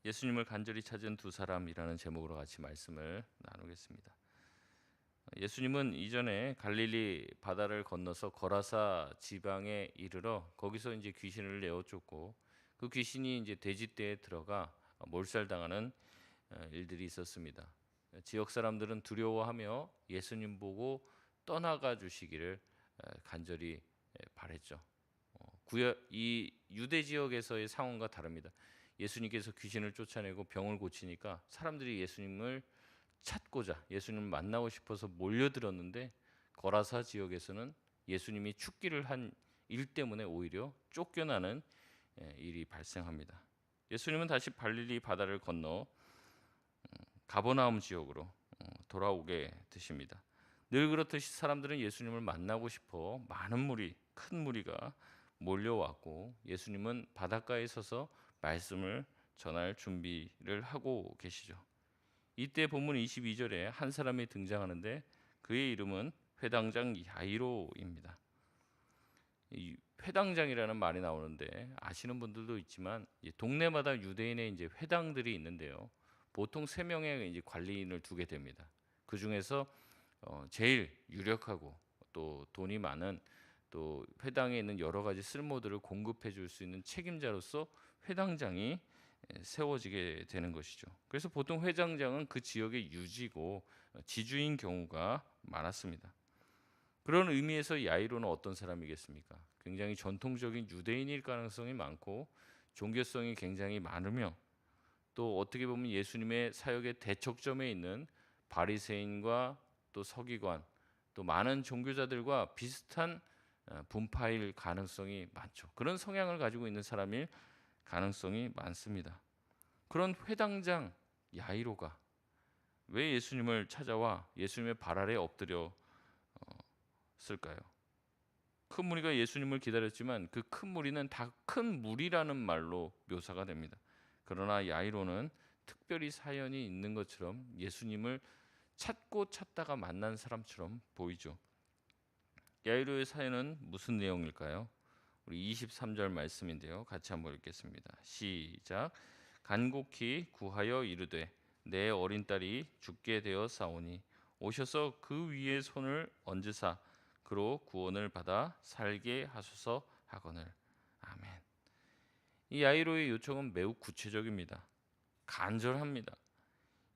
예수님을 간절히 찾은 두 사람이라는 제목으로 같이 말씀을 나누겠습니다. 예수님은 이전에 갈릴리 바다를 건너서 거라사 지방에 이르러 거기서 이제 귀신을 내어 쫓고 그 귀신이 이제 돼지떼에 들어가 몰살당하는 일들이 있었습니다. 지역 사람들은 두려워하며 예수님 보고 떠나가 주시기를 간절히 바랬죠. 이 유대 지역에서의 상황과 다릅니다. 예수님께서 귀신을 쫓아내고 병을 고치니까 사람들이 예수님을 찾고자 예수님을 만나고 싶어서 몰려들었는데 거라사 지역에서는 예수님이 죽기를 한 일 때문에 오히려 쫓겨나는 일이 발생합니다. 예수님은 다시 갈릴리 바다를 건너 가버나움 지역으로 돌아오게 되십니다. 늘 그렇듯이 사람들은 예수님을 만나고 싶어 큰 무리가 몰려왔고 예수님은 바닷가에 서서 말씀을 전할 준비를 하고 계시죠. 이때 본문 22절에 한 사람이 등장하는데 그의 이름은 회당장 야이로입니다. 이 회당장이라는 말이 나오는데 아시는 분들도 있지만 동네마다 유대인의 이제 회당들이 있는데요. 보통 3명의 이제 관리인을 두게 됩니다. 그 중에서 제일 유력하고 또 돈이 많은 또 회당에 있는 여러 가지 쓸모들을 공급해 줄 수 있는 책임자로서 회당장이 세워지게 되는 것이죠. 그래서 보통 회장장은 그 지역의 유지고 지주인 경우가 많았습니다. 그런 의미에서 야이로는 어떤 사람이겠습니까? 굉장히 전통적인 유대인일 가능성이 많고 종교성이 굉장히 많으며 또 어떻게 보면 예수님의 사역의 대척점에 있는 바리새인과 또 서기관 또 많은 종교자들과 비슷한 분파일 가능성이 많죠. 그런 성향을 가지고 있는 사람일 가능성이 많습니다. 그런 회당장 야이로가 왜 예수님을 찾아와 예수님의 발 아래 엎드려 쓸까요? 큰 무리가 예수님을 기다렸지만 그 큰 무리는 다 큰 무리라는 말로 묘사가 됩니다. 그러나 야이로는 특별히 사연이 있는 것처럼 예수님을 찾고 찾다가 만난 사람처럼 보이죠. 야이로의 사연은 무슨 내용일까요? 우리 23절 말씀인데요. 같이 한번 읽겠습니다. 시작. 간곡히 구하여 이르되 내 어린 딸이 죽게 되어 싸우니 오셔서 그 위에 손을 얹으사 그로 구원을 받아 살게 하소서 하거늘. 아멘. 이 야이로의 요청은 매우 구체적입니다. 간절합니다.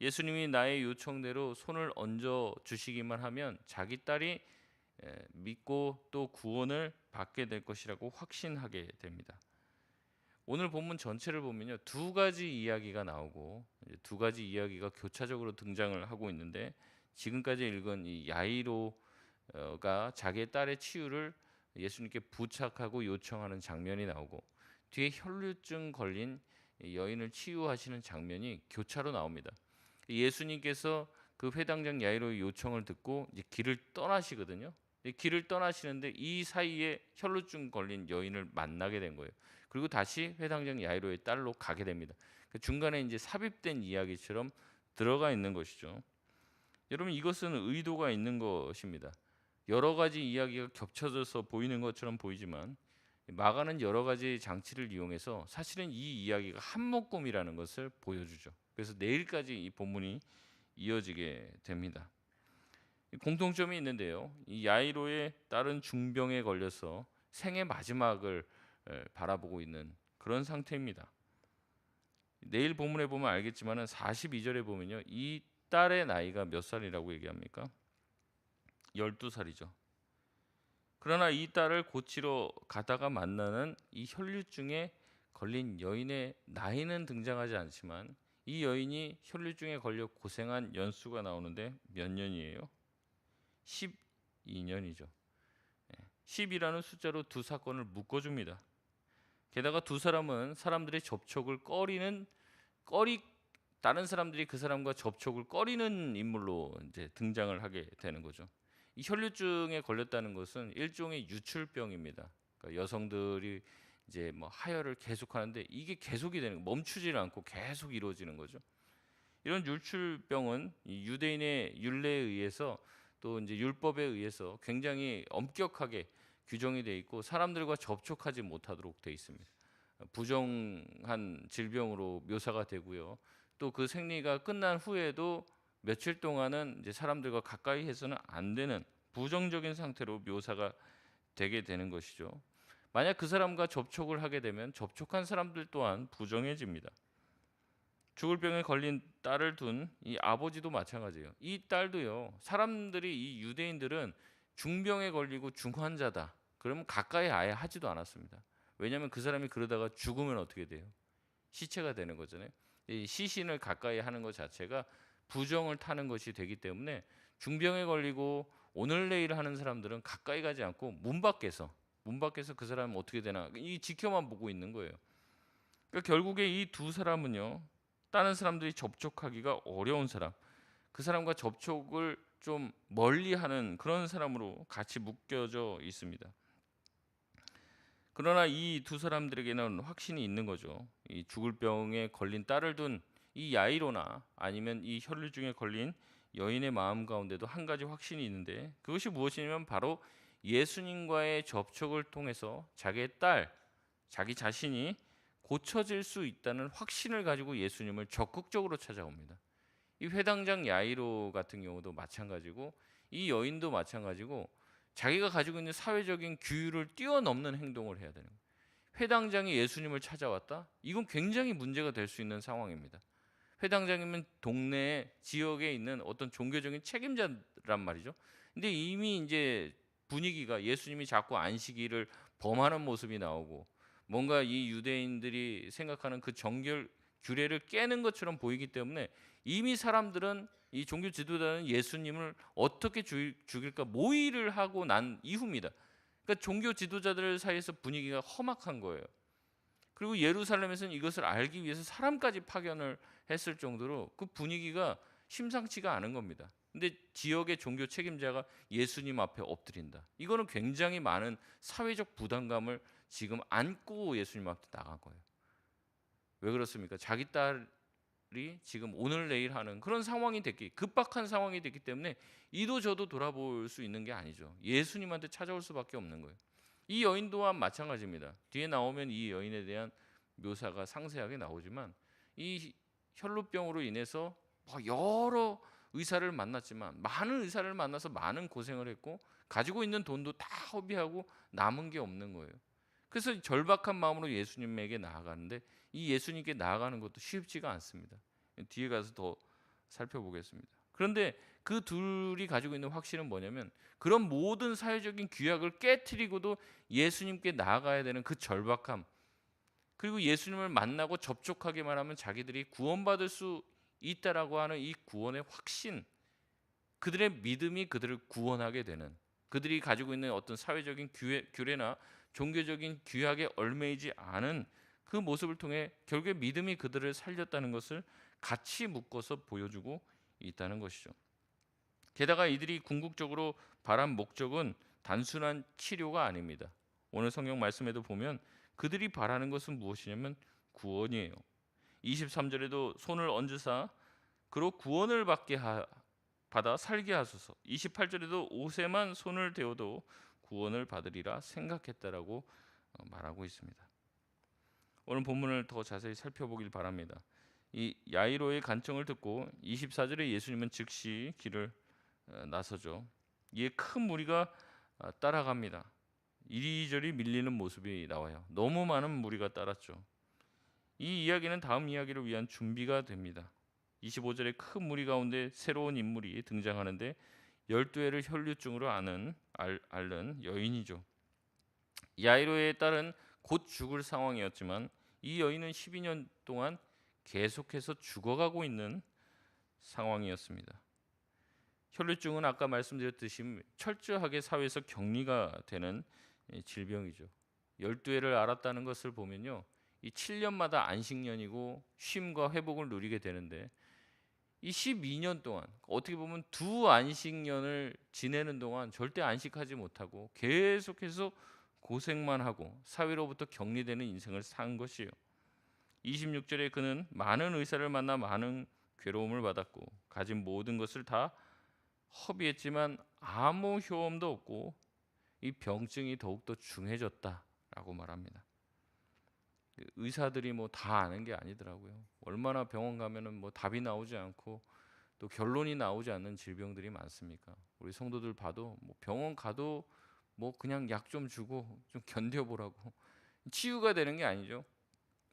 예수님이 나의 요청대로 손을 얹어 주시기만 하면 자기 딸이 믿고 또 구원을 받게 될 것이라고 확신하게 됩니다. 오늘 본문 전체를 보면요, 두 가지 이야기가 나오고 두 가지 이야기가 교차적으로 등장을 하고 있는데 지금까지 읽은 이 야이로가 자기의 딸의 치유를 예수님께 부탁하고 요청하는 장면이 나오고 뒤에 혈루증 걸린 여인을 치유하시는 장면이 교차로 나옵니다. 예수님께서 그 회당장 야이로의 요청을 듣고 이제 길을 떠나시거든요. 길을 떠나시는데 이 사이에 혈루증 걸린 여인을 만나게 된 거예요. 그리고 다시 회당장 야이로의 딸로 가게 됩니다. 그 중간에 이제 삽입된 이야기처럼 들어가 있는 것이죠. 여러분 이것은 의도가 있는 것입니다. 여러 가지 이야기가 겹쳐져서 보이는 것처럼 보이지만 마가는 여러 가지 장치를 이용해서 사실은 이 이야기가 한 묶음이라는 것을 보여주죠. 그래서 내일까지 이 본문이 이어지게 됩니다. 공통점이 있는데요. 이 야이로의 딸은 중병에 걸려서 생의 마지막을 바라보고 있는 그런 상태입니다. 내일 본문에 보면 알겠지만 42절에 보면요. 이 딸의 나이가 몇 살이라고 얘기합니까? 12살이죠. 그러나 이 딸을 고치러 가다가 만나는 이 혈류증에 걸린 여인의 나이는 등장하지 않지만 이 여인이 혈류증에 걸려 고생한 연수가 나오는데 몇 년이에요? 12년이죠. 10이라는 숫자로 두 사건을 묶어줍니다. 게다가 두 사람은 사람들의 접촉을 다른 사람들이 그 사람과 접촉을 꺼리는 인물로 이제 등장을 하게 되는 거죠. 이 혈류증에 걸렸다는 것은 일종의 유출병입니다. 그러니까 여성들이 이제 뭐 하혈을 계속하는데 이게 계속이 되는 멈추질 않고 계속 이루어지는 거죠. 이런 유출병은 이 유대인의 율례에 의해서 또 이제 율법에 의해서 굉장히 엄격하게 규정이 되어 있고 사람들과 접촉하지 못하도록 되어 있습니다. 부정한 질병으로 묘사가 되고요. 또 그 생리가 끝난 후에도 며칠 동안은 이제 사람들과 가까이 해서는 안 되는 부정적인 상태로 묘사가 되게 되는 것이죠. 만약 그 사람과 접촉을 하게 되면 접촉한 사람들 또한 부정해집니다. 죽을 병에 걸린 딸을 둔 이 아버지도 마찬가지예요. 이 딸도요. 사람들이 이 유대인들은 중병에 걸리고 중환자다. 그러면 가까이 아예 하지도 않았습니다. 왜냐하면 그 사람이 그러다가 죽으면 어떻게 돼요? 시체가 되는 거잖아요. 이 시신을 가까이 하는 것 자체가 부정을 타는 것이 되기 때문에 중병에 걸리고 오늘 내일 하는 사람들은 가까이 가지 않고 문 밖에서 그 사람은 어떻게 되나 이 지켜만 보고 있는 거예요. 그러니까 결국에 이 두 사람은요. 다른 사람들이 접촉하기가 어려운 사람, 그 사람과 접촉을 좀 멀리하는 그런 사람으로 같이 묶여져 있습니다. 그러나 이 두 사람들에게는 확신이 있는 거죠. 이 죽을 병에 걸린 딸을 둔 이 야이로나 아니면 이 혈류증에 걸린 여인의 마음 가운데도 한 가지 확신이 있는데 그것이 무엇이냐면 바로 예수님과의 접촉을 통해서 자기의 딸, 자기 자신이 고쳐질 수 있다는 확신을 가지고 예수님을 적극적으로 찾아옵니다. 이 회당장 야이로 같은 경우도 마찬가지고 이 여인도 마찬가지고 자기가 가지고 있는 사회적인 규율을 뛰어넘는 행동을 해야 되는 거예요. 회당장이 예수님을 찾아왔다? 이건 굉장히 문제가 될 수 있는 상황입니다. 회당장이면 동네 지역에 있는 어떤 종교적인 책임자란 말이죠. 근데 이미 이제 분위기가 예수님이 자꾸 안식일을 범하는 모습이 나오고 뭔가 이 유대인들이 생각하는 그 정결 규례를 깨는 것처럼 보이기 때문에 이미 사람들은 이 종교 지도자는 예수님을 어떻게 죽일까 모의를 하고 난 이후입니다. 그러니까 종교 지도자들 사이에서 분위기가 험악한 거예요. 그리고 예루살렘에서는 이것을 알기 위해서 사람까지 파견을 했을 정도로 그 분위기가 심상치가 않은 겁니다. 근데 지역의 종교 책임자가 예수님 앞에 엎드린다. 이거는 굉장히 많은 사회적 부담감을 지금 안고 예수님 앞에 나간 거예요. 왜 그렇습니까? 자기 딸이 지금 오늘 내일 하는 그런 상황이 됐기, 급박한 상황이 됐기 때문에 이도 저도 돌아볼 수 있는 게 아니죠. 예수님한테 찾아올 수밖에 없는 거예요. 이 여인 또한 마찬가지입니다. 뒤에 나오면 이 여인에 대한 묘사가 상세하게 나오지만 이 혈루병으로 인해서 여러 의사를 만났지만 많은 의사를 만나서 많은 고생을 했고 가지고 있는 돈도 다 허비하고 남은 게 없는 거예요. 그래서 절박한 마음으로 예수님에게 나아가는데 이 예수님께 나아가는 것도 쉽지가 않습니다. 뒤에 가서 더 살펴보겠습니다. 그런데 그 둘이 가지고 있는 확신은 뭐냐면 그런 모든 사회적인 규약을 깨트리고도 예수님께 나아가야 되는 그 절박함, 그리고 예수님을 만나고 접촉하기만 하면 자기들이 구원받을 수 있다라고 하는 이 구원의 확신, 그들의 믿음이 그들을 구원하게 되는, 그들이 가지고 있는 어떤 사회적인 규례나 종교적인 규약에 얽매이지 않은 그 모습을 통해 결국에 믿음이 그들을 살렸다는 것을 같이 묶어서 보여주고 있다는 것이죠. 게다가 이들이 궁극적으로 바란 목적은 단순한 치료가 아닙니다. 오늘 성경 말씀에도 보면 그들이 바라는 것은 무엇이냐면 구원이에요. 23절에도 손을 얹으사 그로 구원을 받아 살게 하소서. 28절에도 옷에만 손을 대어도 구원을 받으리라 생각했다라고 말하고 있습니다. 오늘 본문을 더 자세히 살펴보길 바랍니다. 이 야이로의 간청을 듣고 24절에 예수님은 즉시 길을 나서죠. 이에 큰 무리가 따라갑니다. 이리저리 밀리는 모습이 나와요. 너무 많은 무리가 따랐죠. 이 이야기는 다음 이야기를 위한 준비가 됩니다. 25절에 큰 무리 가운데 새로운 인물이 등장하는데 12해를 혈류증으로 앓는 여인이죠. 야이로의 딸은 곧 죽을 상황이었지만 이 여인은 12년 동안 계속해서 죽어가고 있는 상황이었습니다. 혈류증은 아까 말씀드렸듯이 철저하게 사회에서 격리가 되는 질병이죠. 12해를 앓았다는 것을 보면요. 이 7년마다 안식년이고 쉼과 회복을 누리게 되는데 이 12년 동안 어떻게 보면 두 안식년을 지내는 동안 절대 안식하지 못하고 계속해서 고생만 하고 사회로부터 격리되는 인생을 산 것이에요. 26절에 그는 많은 의사를 만나 많은 괴로움을 받았고 가진 모든 것을 다 허비했지만 아무 효험도 없고 이 병증이 더욱더 중해졌다라고 말합니다. 의사들이 뭐 다 아는 게 아니더라고요. 얼마나 병원 가면은 뭐 답이 나오지 않고 또 결론이 나오지 않는 질병들이 많습니까? 우리 성도들 봐도 뭐 병원 가도 뭐 그냥 약 좀 주고 좀 견뎌보라고 치유가 되는 게 아니죠.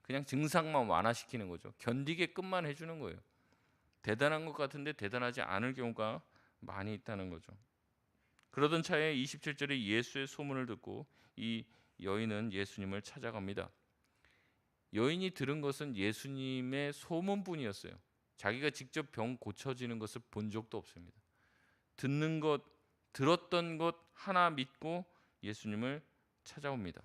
그냥 증상만 완화시키는 거죠. 견디게끔만 해주는 거예요. 대단한 것 같은데 대단하지 않을 경우가 많이 있다는 거죠. 그러던 차에 27절에 예수의 소문을 듣고 이 여인은 예수님을 찾아갑니다. 여인이 들은 것은 예수님의 소문뿐이었어요. 자기가 직접 병 고쳐지는 것을 본 적도 없습니다. 듣는 것, 들었던 것 하나 믿고 예수님을 찾아옵니다.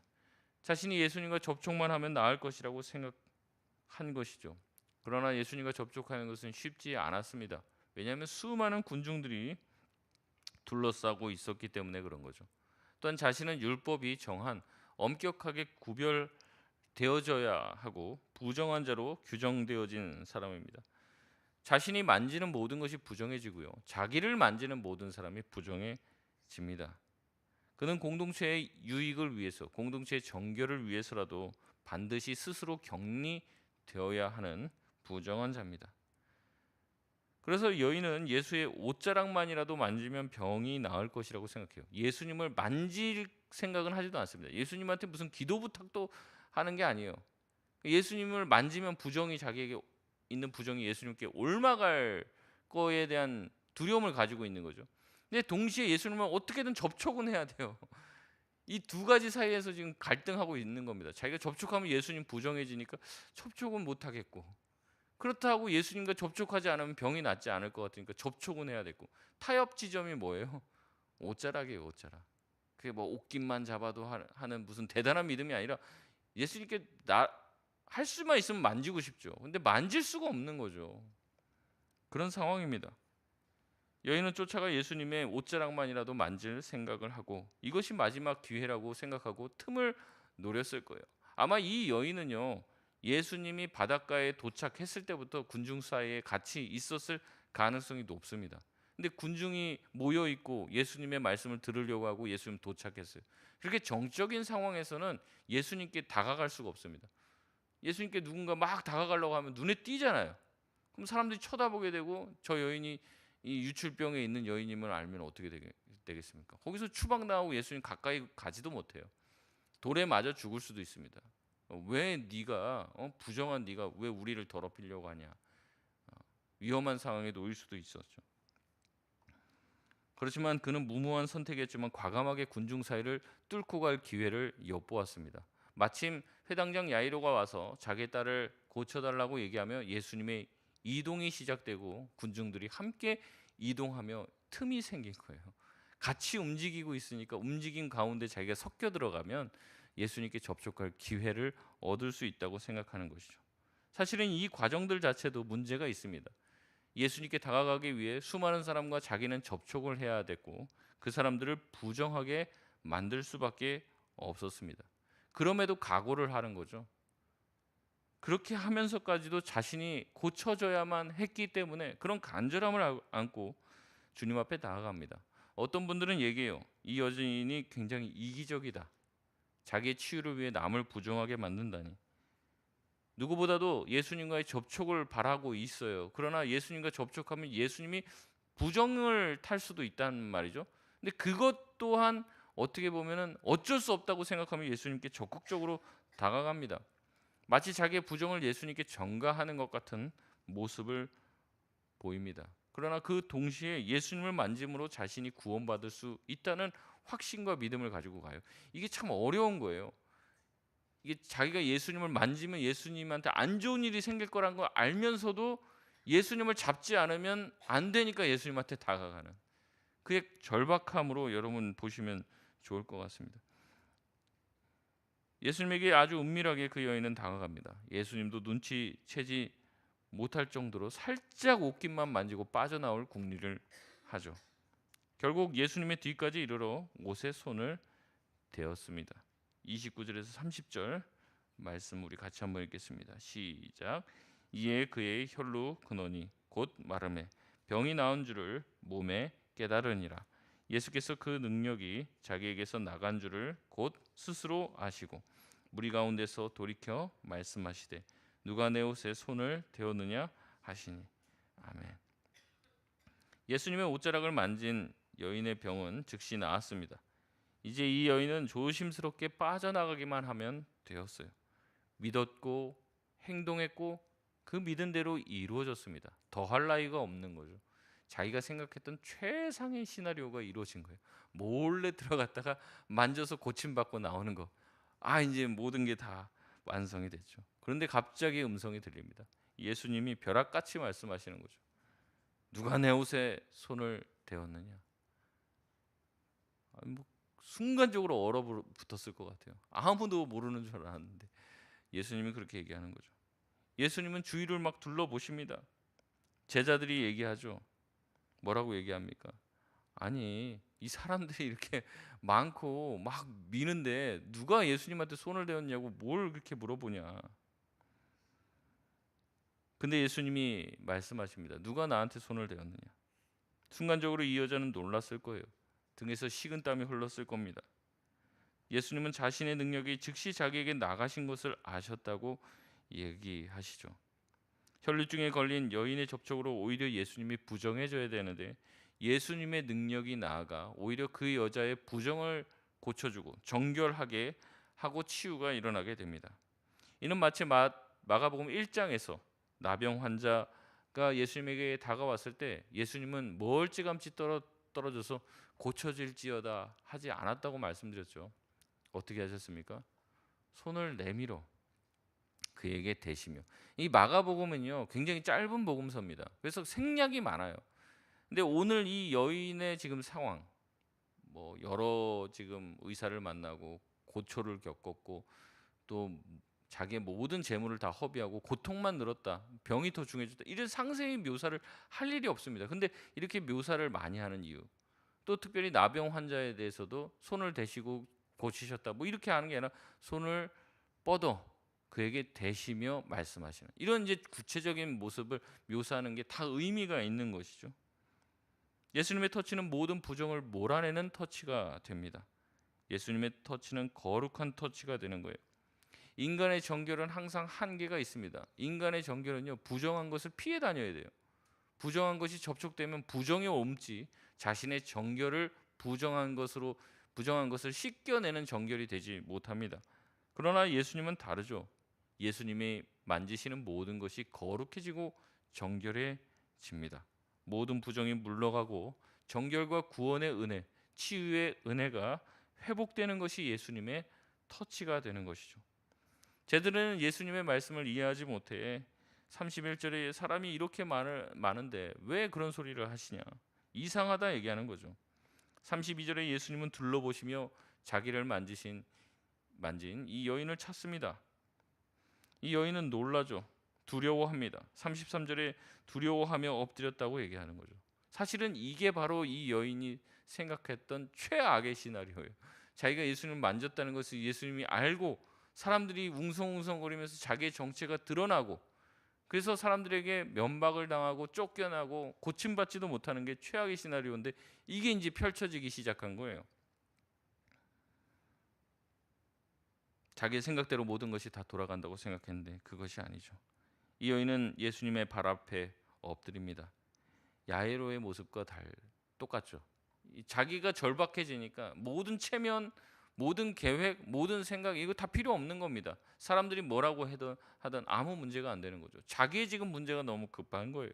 자신이 예수님과 접촉만 하면 나을 것이라고 생각한 것이죠. 그러나 예수님과 접촉하는 것은 쉽지 않았습니다. 왜냐하면 수많은 군중들이 둘러싸고 있었기 때문에 그런 거죠. 또한 자신은 율법이 정한 엄격하게 구별되어져야 하고 부정한 자로 규정되어진 사람입니다. 자신이 만지는 모든 것이 부정해지고요. 자기를 만지는 모든 사람이 부정해집니다. 그는 공동체의 유익을 위해서, 공동체의 정결을 위해서라도 반드시 스스로 격리되어야 하는 부정한 자입니다. 그래서 여인은 예수의 옷자락만이라도 만지면 병이 나을 것이라고 생각해요. 예수님을 만질 생각은 하지도 않습니다. 예수님한테 무슨 기도 부탁도 하는 게 아니에요. 예수님을 만지면 부정이 자기에게 있는 부정이 예수님께 옮아갈 거에 대한 두려움을 가지고 있는 거죠. 근데 동시에 예수님을 어떻게든 접촉은 해야 돼요. 이 두 가지 사이에서 지금 갈등하고 있는 겁니다. 자기가 접촉하면 예수님 부정해지니까 접촉은 못 하겠고, 그렇다고 예수님과 접촉하지 않으면 병이 낫지 않을 것 같으니까 접촉은 해야 됐고, 타협 지점이 뭐예요? 옷자락이에요, 옷자락. 그게 뭐 옷깃만 잡아도 하는 무슨 대단한 믿음이 아니라 예수님께 할 수만 있으면 만지고 싶죠. 근데 만질 수가 없는 거죠. 그런 상황입니다. 여인은 쫓아가 예수님의 옷자락만이라도 만질 생각을 하고 이것이 마지막 기회라고 생각하고 틈을 노렸을 거예요. 아마 이 여인은요, 예수님이 바닷가에 도착했을 때부터 군중 사이에 같이 있었을 가능성이 높습니다. 근데 군중이 모여 있고 예수님의 말씀을 들으려고 하고 예수님 도착했어요. 그렇게 정적인 상황에서는 예수님께 다가갈 수가 없습니다. 예수님께 누군가 막 다가가려고 하면 눈에 띄잖아요. 그럼 사람들이 쳐다보게 되고 저 여인이 이 유출병에 있는 여인임을 알면 어떻게 되겠습니까? 거기서 추방 나오고 예수님 가까이 가지도 못해요. 돌에 맞아 죽을 수도 있습니다. 왜 네가 부정한 네가 왜 우리를 더럽히려고 하냐? 위험한 상황에 놓일 수도 있었죠. 그렇지만 그는 무모한 선택이었지만 과감하게 군중 사이를 뚫고 갈 기회를 엿보았습니다. 마침 회당장 야이로가 와서 자기 딸을 고쳐달라고 얘기하며 예수님의 이동이 시작되고 군중들이 함께 이동하며 틈이 생긴 거예요. 같이 움직이고 있으니까 움직임 가운데 자기가 섞여 들어가면 예수님께 접촉할 기회를 얻을 수 있다고 생각하는 것이죠. 사실은 이 과정들 자체도 문제가 있습니다. 예수님께 다가가기 위해 수많은 사람과 자기는 접촉을 해야 됐고 그 사람들을 부정하게 만들 수밖에 없었습니다. 그럼에도 각오를 하는 거죠. 그렇게 하면서까지도 자신이 고쳐져야만 했기 때문에 그런 간절함을 안고 주님 앞에 나아갑니다. 어떤 분들은 얘기해요. 이 여인이 굉장히 이기적이다. 자기의 치유를 위해 남을 부정하게 만든다니. 누구보다도 예수님과의 접촉을 바라고 있어요. 그러나 예수님과 접촉하면 예수님이 부정을 탈 수도 있다는 말이죠. 근데 그것 또한 어떻게 보면은 어쩔 수 없다고 생각하면 예수님께 적극적으로 다가갑니다. 마치 자기의 부정을 예수님께 전가하는 것 같은 모습을 보입니다. 그러나 그 동시에 예수님을 만짐으로 자신이 구원받을 수 있다는 확신과 믿음을 가지고 가요. 이게 참 어려운 거예요. 이게 자기가 예수님을 만지면 예수님한테 안 좋은 일이 생길 거란 걸 알면서도 예수님을 잡지 않으면 안 되니까 예수님한테 다가가는 그의 절박함으로 여러분 보시면 좋을 것 같습니다. 예수님에게 아주 은밀하게 그 여인은 다가갑니다. 예수님도 눈치채지 못할 정도로 살짝 옷깃만 만지고 빠져나올 궁리를 하죠. 결국 예수님의 뒤까지 이르러 옷에 손을 대었습니다. 29절에서 30절 말씀 우리 같이 한번 읽겠습니다. 시작. 이에 그의 혈루 근원이 곧 마름에 병이 나은 줄을 몸에 깨달으니라. 예수께서 그 능력이 자기에게서 나간 줄을 곧 스스로 아시고 무리 가운데서 돌이켜 말씀하시되 누가 내 옷에 손을 대었느냐 하시니. 아멘. 예수님의 옷자락을 만진 여인의 병은 즉시 나았습니다. 이제 이 여인은 조심스럽게 빠져나가기만 하면 되었어요. 믿었고 행동했고 그 믿은 대로 이루어졌습니다. 더할 나위가 없는 거죠. 자기가 생각했던 최상의 시나리오가 이루어진 거예요. 몰래 들어갔다가 만져서 고침받고 나오는 거. 이제 모든 게 다 완성이 됐죠. 그런데 갑자기 음성이 들립니다. 예수님이 벼락같이 말씀하시는 거죠. 누가 내 옷에 손을 대었느냐? 뭐 순간적으로 얼어붙었을 것 같아요. 아무도 모르는 줄 알았는데 예수님이 그렇게 얘기하는 거죠. 예수님은 주위를 막 둘러보십니다. 제자들이 얘기하죠. 뭐라고 얘기합니까? 아니, 이 사람들이 이렇게 많고 막 미는데 누가 예수님한테 손을 대었냐고 뭘 그렇게 물어보냐. 근데 예수님이 말씀하십니다. 누가 나한테 손을 대었느냐. 순간적으로 이 여자는 놀랐을 거예요. 등에서 식은땀이 흘렀을 겁니다. 예수님은 자신의 능력이 즉시 자기에게 나가신 것을 아셨다고 얘기하시죠. 혈류증에 걸린 여인의 접촉으로 오히려 예수님이 부정해져야 되는데 예수님의 능력이 나아가 오히려 그 여자의 부정을 고쳐주고 정결하게 하고 치유가 일어나게 됩니다. 이는 마치 마가복음 1장에서 나병 환자가 예수님에게 다가왔을 때 예수님은 멀찌감치 떨어져서 고쳐질지어다 하지 않았다고 말씀드렸죠. 어떻게 하셨습니까? 손을 내밀어 그에게 대시며. 이 마가복음은요 굉장히 짧은 복음서입니다. 그래서 생략이 많아요. 근데 오늘 이 여인의 지금 상황, 뭐 여러 지금 의사를 만나고 고초를 겪었고 또 자기의 모든 재물을 다 허비하고 고통만 늘었다, 병이 더 중해졌다, 이런 상세히 묘사를 할 일이 없습니다. 근데 이렇게 묘사를 많이 하는 이유, 또 특별히 나병 환자에 대해서도 손을 대시고 고치셨다 뭐 이렇게 하는 게 아니라 손을 뻗어 그에게 대시며 말씀하시는, 이런 이제 구체적인 모습을 묘사하는 게 다 의미가 있는 것이죠. 예수님의 터치는 모든 부정을 몰아내는 터치가 됩니다. 예수님의 터치는 거룩한 터치가 되는 거예요. 인간의 정결은 항상 한계가 있습니다. 인간의 정결은요 부정한 것을 피해 다녀야 돼요. 부정한 것이 접촉되면 부정에 옮지 자신의 정결을 부정한 것을 씻겨내는 정결이 되지 못합니다. 그러나 예수님은 다르죠. 예수님이 만지시는 모든 것이 거룩해지고 정결해집니다. 모든 부정이 물러가고 정결과 구원의 은혜, 치유의 은혜가 회복되는 것이 예수님의 터치가 되는 것이죠. 제들은 예수님의 말씀을 이해하지 못해 31절에 사람이 이렇게 많은데 왜 그런 소리를 하시냐, 이상하다 얘기하는 거죠. 32절에 예수님은 둘러보시며 자기를 만진 이 여인을 찾습니다. 이 여인은 놀라죠. 두려워합니다. 33절에 두려워하며 엎드렸다고 얘기하는 거죠. 사실은 이게 바로 이 여인이 생각했던 최악의 시나리오예요. 자기가 예수님을 만졌다는 것을 예수님이 알고 사람들이 웅성웅성거리면서 자기의 정체가 드러나고 그래서 사람들에게 면박을 당하고 쫓겨나고 고침받지도 못하는 게 최악의 시나리오인데 이게 이제 펼쳐지기 시작한 거예요. 자기의 생각대로 모든 것이 다 돌아간다고 생각했는데 그것이 아니죠. 이 여인은 예수님의 발 앞에 엎드립니다. 야이로의 모습과 똑같죠. 자기가 절박해지니까 모든 체면, 모든 계획, 모든 생각 이거 다 필요 없는 겁니다. 사람들이 뭐라고 하든 아무 문제가 안 되는 거죠. 자기의 지금 문제가 너무 급한 거예요.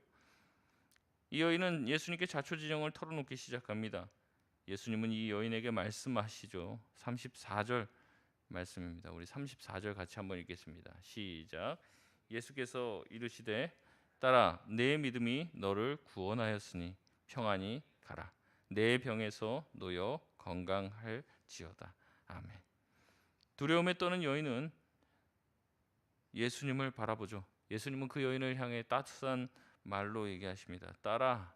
이 여인은 예수님께 자초지종을 털어놓기 시작합니다. 예수님은 이 여인에게 말씀하시죠. 34절 말씀입니다. 우리 34절 같이 한번 읽겠습니다. 시작. 예수께서 이르시되 딸아 내 믿음이 너를 구원하였으니 평안히 가라. 내 병에서 놓여 건강할지어다. 아멘. 두려움에 떠는 여인은 예수님을 바라보죠. 예수님은 그 여인을 향해 따뜻한 말로 얘기하십니다. 딸아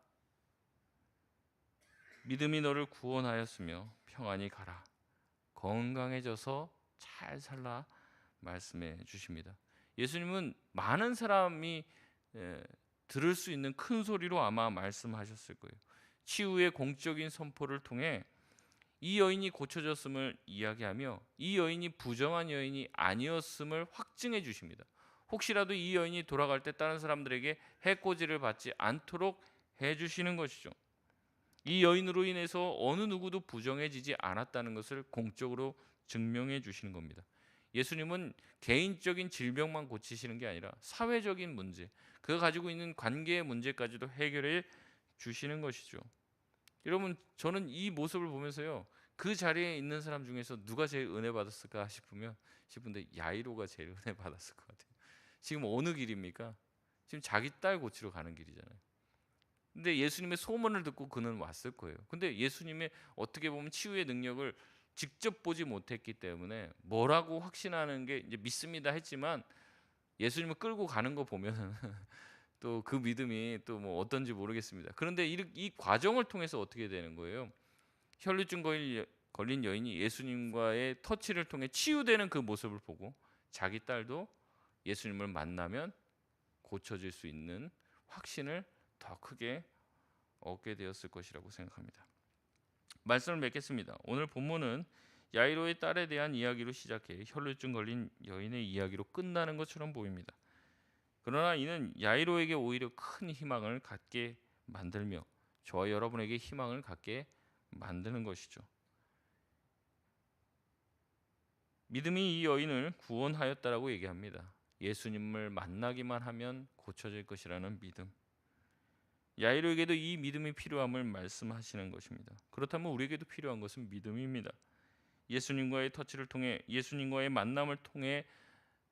믿음이 너를 구원하였으며 평안히 가라. 건강해져서 잘 살라 말씀해 주십니다. 예수님은 많은 사람이 들을 수 있는 큰 소리로 아마 말씀하셨을 거예요. 치유의 공적인 선포를 통해 이 여인이 고쳐졌음을 이야기하며 이 여인이 부정한 여인이 아니었음을 확증해 주십니다. 혹시라도 이 여인이 돌아갈 때 다른 사람들에게 해코지를 받지 않도록 해 주시는 것이죠. 이 여인으로 인해서 어느 누구도 부정해지지 않았다는 것을 공적으로 증명해 주시는 겁니다. 예수님은 개인적인 질병만 고치시는 게 아니라 사회적인 문제, 그가 가지고 있는 관계의 문제까지도 해결해 주시는 것이죠. 여러분, 저는 이 모습을 보면서요, 그 자리에 있는 사람 중에서 누가 제일 은혜 받았을까 싶은데 야이로가 제일 은혜 받았을 것 같아요. 지금 어느 길입니까? 지금 자기 딸 고치러 가는 길이잖아요. 근데 예수님의 소문을 듣고 그는 왔을 거예요. 근데 예수님의 어떻게 보면 치유의 능력을 직접 보지 못했기 때문에 뭐라고 확신하는 게 이제 믿습니다 했지만, 예수님을 끌고 가는 거 보면은 또 그 믿음이 또 뭐 어떤지 모르겠습니다. 그런데 이 과정을 통해서 어떻게 되는 거예요? 혈루증 걸린 여인이 예수님과의 터치를 통해 치유되는 그 모습을 보고 자기 딸도 예수님을 만나면 고쳐질 수 있는 확신을 더 크게 얻게 되었을 것이라고 생각합니다. 말씀을 맺겠습니다. 오늘 본문은 야이로의 딸에 대한 이야기로 시작해 혈루증 걸린 여인의 이야기로 끝나는 것처럼 보입니다. 그러나 이는 야이로에게 오히려 큰 희망을 갖게 만들며 저와 여러분에게 희망을 갖게 만드는 것이죠. 믿음이 이 여인을 구원하였다라고 얘기합니다. 예수님을 만나기만 하면 고쳐질 것이라는 믿음. 야이로에게도 이 믿음이 필요함을 말씀하시는 것입니다. 그렇다면 우리에게도 필요한 것은 믿음입니다. 예수님과의 터치를 통해, 예수님과의 만남을 통해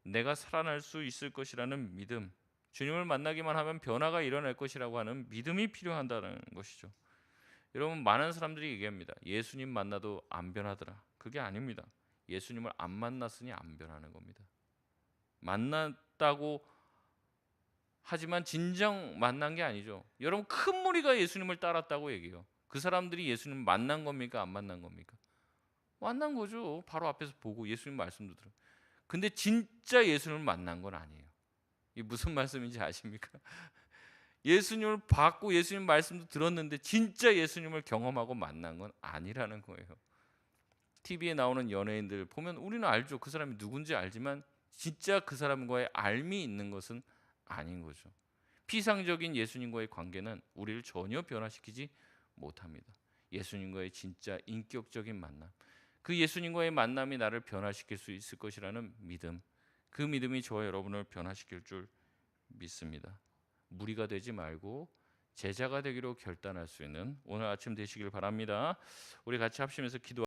내가 살아날 수 있을 것이라는 믿음, 주님을 만나기만 하면 변화가 일어날 것이라고 하는 믿음이 필요하다는 것이죠. 여러분, 많은 사람들이 얘기합니다. 예수님 만나도 안 변하더라. 그게 아닙니다. 예수님을 안 만났으니 안 변하는 겁니다. 만났다고 하지만 진정 만난 게 아니죠. 여러분, 큰 무리가 예수님을 따랐다고 얘기해요. 그 사람들이 예수님 만난 겁니까? 안 만난 겁니까? 만난 거죠. 바로 앞에서 보고 예수님 말씀도 들어요. 근데 진짜 예수님을 만난 건 아니에요. 이게 무슨 말씀인지 아십니까? 예수님을 받고 예수님 말씀도 들었는데 진짜 예수님을 경험하고 만난 건 아니라는 거예요. TV에 나오는 연예인들 보면 우리는 알죠. 그 사람이 누군지 알지만 진짜 그 사람과의 알미 있는 것은 아닌 거죠. 피상적인 예수님과의 관계는 우리를 전혀 변화시키지 못합니다. 예수님과의 진짜 인격적인 만남, 그 예수님과의 만남이 나를 변화시킬 수 있을 것이라는 믿음, 그 믿음이 저와 여러분을 변화시킬 줄 믿습니다. 무리가 되지 말고 제자가 되기로 결단할 수 있는 오늘 아침 되시길 바랍니다. 우리 같이 합심해서 기도